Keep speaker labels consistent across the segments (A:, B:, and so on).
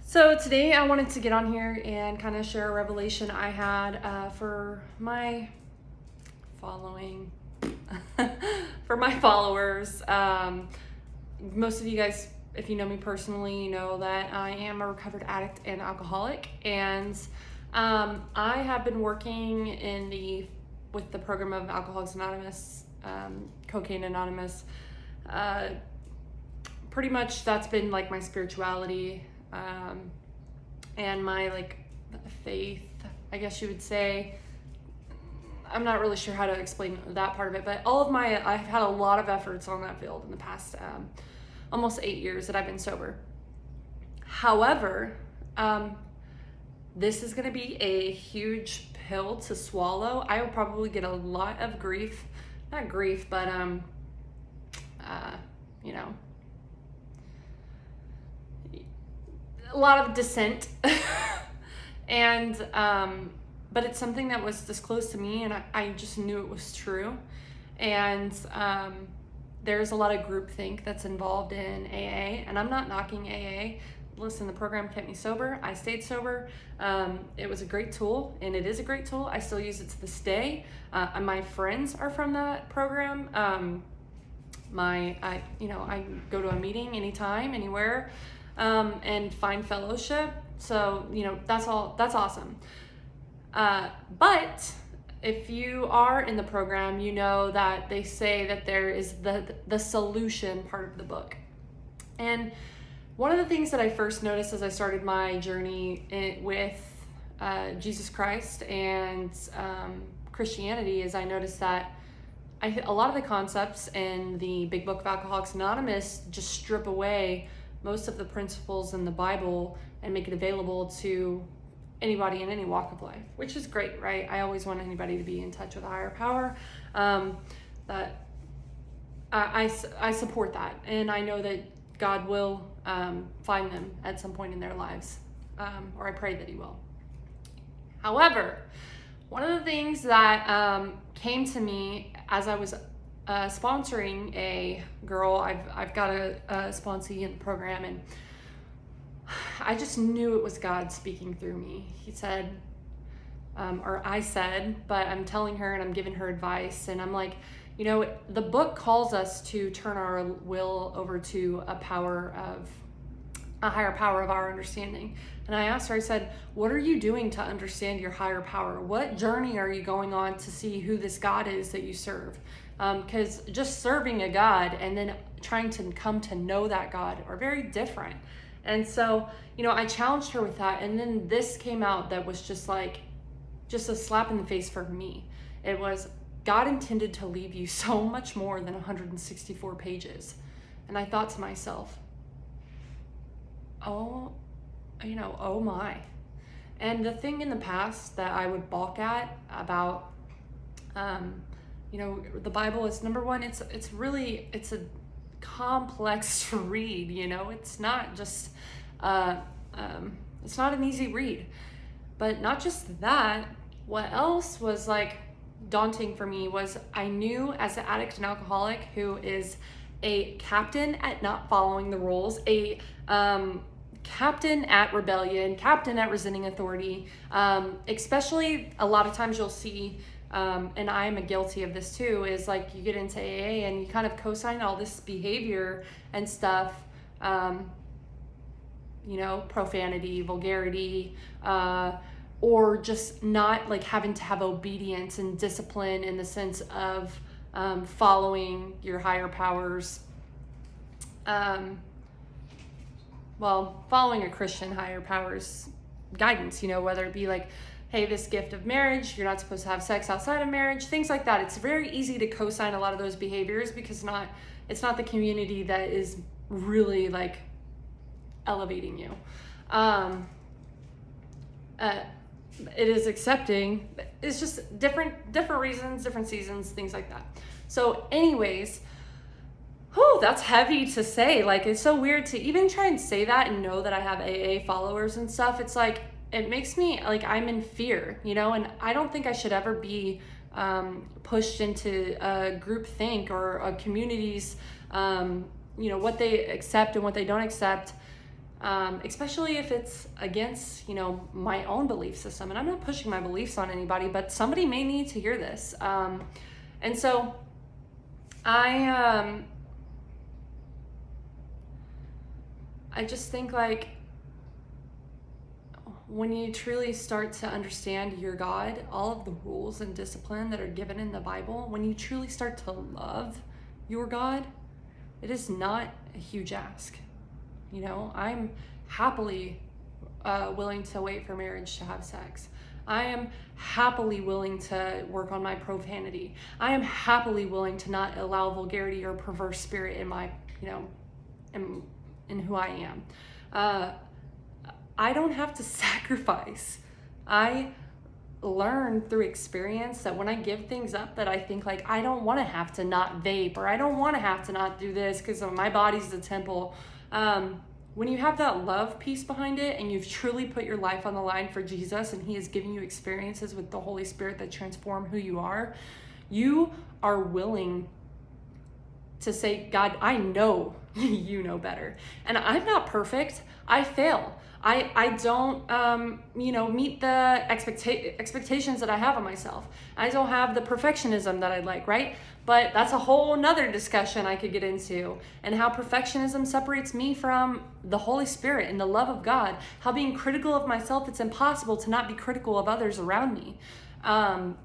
A: So today I wanted to get on here and kind of share a revelation I had for my following, for my followers. Most of you guys, if you know me personally, you know that I am a recovered addict and alcoholic, and I have been working with the program of Alcoholics Anonymous, Cocaine Anonymous. Pretty much that's been like my spirituality. And my faith, I guess you would say. I'm not really sure how to explain that part of it, but I've had a lot of efforts on that field in the past almost 8 years that I've been sober. However, this is going to be a huge pill to swallow. I will probably get a lot of grief, not grief, but a lot of dissent. And but it's something that was disclosed to me, and I just knew it was true. And there's a lot of groupthink that's involved in AA, and I'm not knocking AA. Listen, the program kept me sober. I stayed sober. It was a great tool, and it is a great tool. I still use it to this day. My friends are from that program. I go to a meeting anytime, anywhere. And find fellowship. So, that's awesome. But if you are in the program, you know that they say that there is the solution part of the book. And one of the things that I first noticed as I started my journey with Jesus Christ and Christianity is I noticed that a lot of the concepts in the big book of Alcoholics Anonymous just strip away most of the principles in the Bible and make it available to anybody in any walk of life, which is great, right? I always want anybody to be in touch with a higher power. That I support that, and I know that God will find them at some point in their lives, or I pray that He will. However, one of the things that came to me as I was sponsoring a girl, I've got a sponsee in the program, and I just knew it was God speaking through me. He said, or I said, but I'm telling her and I'm giving her advice, and I'm like, the book calls us to turn our will over to a higher power of our understanding. And I asked her, I said, what are you doing to understand your higher power? What journey are you going on to see who this God is that you serve? Because just serving a God and then trying to come to know that God are very different. And so, I challenged her with that. And then this came out that was just a slap in the face for me. It was, God intended to leave you so much more than 164 pages. And I thought to myself, oh my. And the thing in the past that I would balk at about, the Bible is, number one, it's a complex read, it's not just, it's not an easy read. But not just that, what else was daunting for me was I knew as an addict and alcoholic who is a captain at not following the rules, a captain at rebellion, captain at resenting authority, especially a lot of times you'll see, and I'm guilty of this too, is you get into AA and you kind of co-sign all this behavior and stuff, profanity, vulgarity, or just not having to have obedience and discipline in the sense of following your higher powers, following a Christian higher powers guidance, whether it be hey, this gift of marriage, you're not supposed to have sex outside of marriage, things like that. It's very easy to co-sign a lot of those behaviors because it's not the community that is really elevating you. It is accepting. It's just different reasons, different seasons, things like that. So anyways, that's heavy to say. It's so weird to even try and say that and know that I have AA followers and stuff. It's it makes me I'm in fear, and I don't think I should ever be pushed into a group think or a community's, what they accept and what they don't accept. especially if it's against, my own belief system. And I'm not pushing my beliefs on anybody, but somebody may need to hear this. And so I just think, like, when you truly start to understand your God, all of the rules and discipline that are given in the Bible, when you truly start to love your God, it is not a huge ask. I'm happily willing to wait for marriage to have sex. I am happily willing to work on my profanity. I am happily willing to not allow vulgarity or perverse spirit in my, in who I am. I don't have to sacrifice. I learned through experience that when I give things up that I think, like, I don't want to have to not vape, or I don't want to have to not do this because my body's the temple. When you have that love piece behind it, and you've truly put your life on the line for Jesus, and he is giving you experiences with the Holy Spirit that transform who you are willing to say, God, I know you know better. And I'm not perfect. I fail. I don't, meet the expectations that I have of myself. I don't have the perfectionism that I'd like, right? But that's a whole nother discussion I could get into, and how perfectionism separates me from the Holy Spirit and the love of God. How being critical of myself, it's impossible to not be critical of others around me. And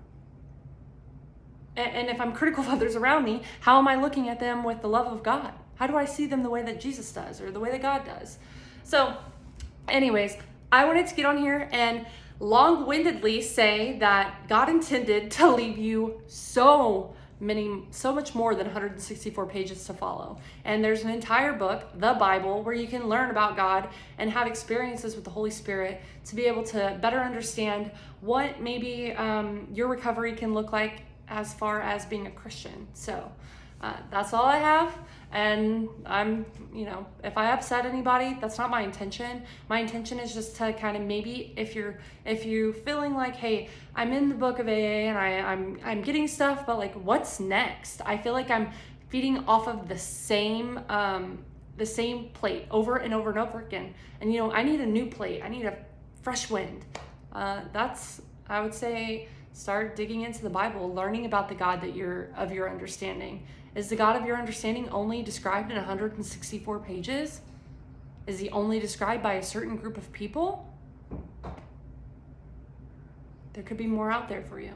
A: if I'm critical of others around me, how am I looking at them with the love of God? How do I see them the way that Jesus does, or the way that God does? So anyways, I wanted to get on here and long-windedly say that God intended to leave you so much more than 164 pages to follow. And there's an entire book, the Bible, where you can learn about God and have experiences with the Holy Spirit to be able to better understand what maybe your recovery can look like as far as being a Christian. So that's all I have. And I'm, if I upset anybody, that's not my intention. My intention is just to kind of, maybe if you're feeling like, hey, I'm in the book of AA and I'm getting stuff, but like, what's next? I feel like I'm feeding off of the same plate over and over and over again. And I need a new plate. I need a fresh wind. I would say, start digging into the Bible, learning about the God that of your understanding. Is the God of your understanding only described in 164 pages? Is he only described by a certain group of people? There could be more out there for you.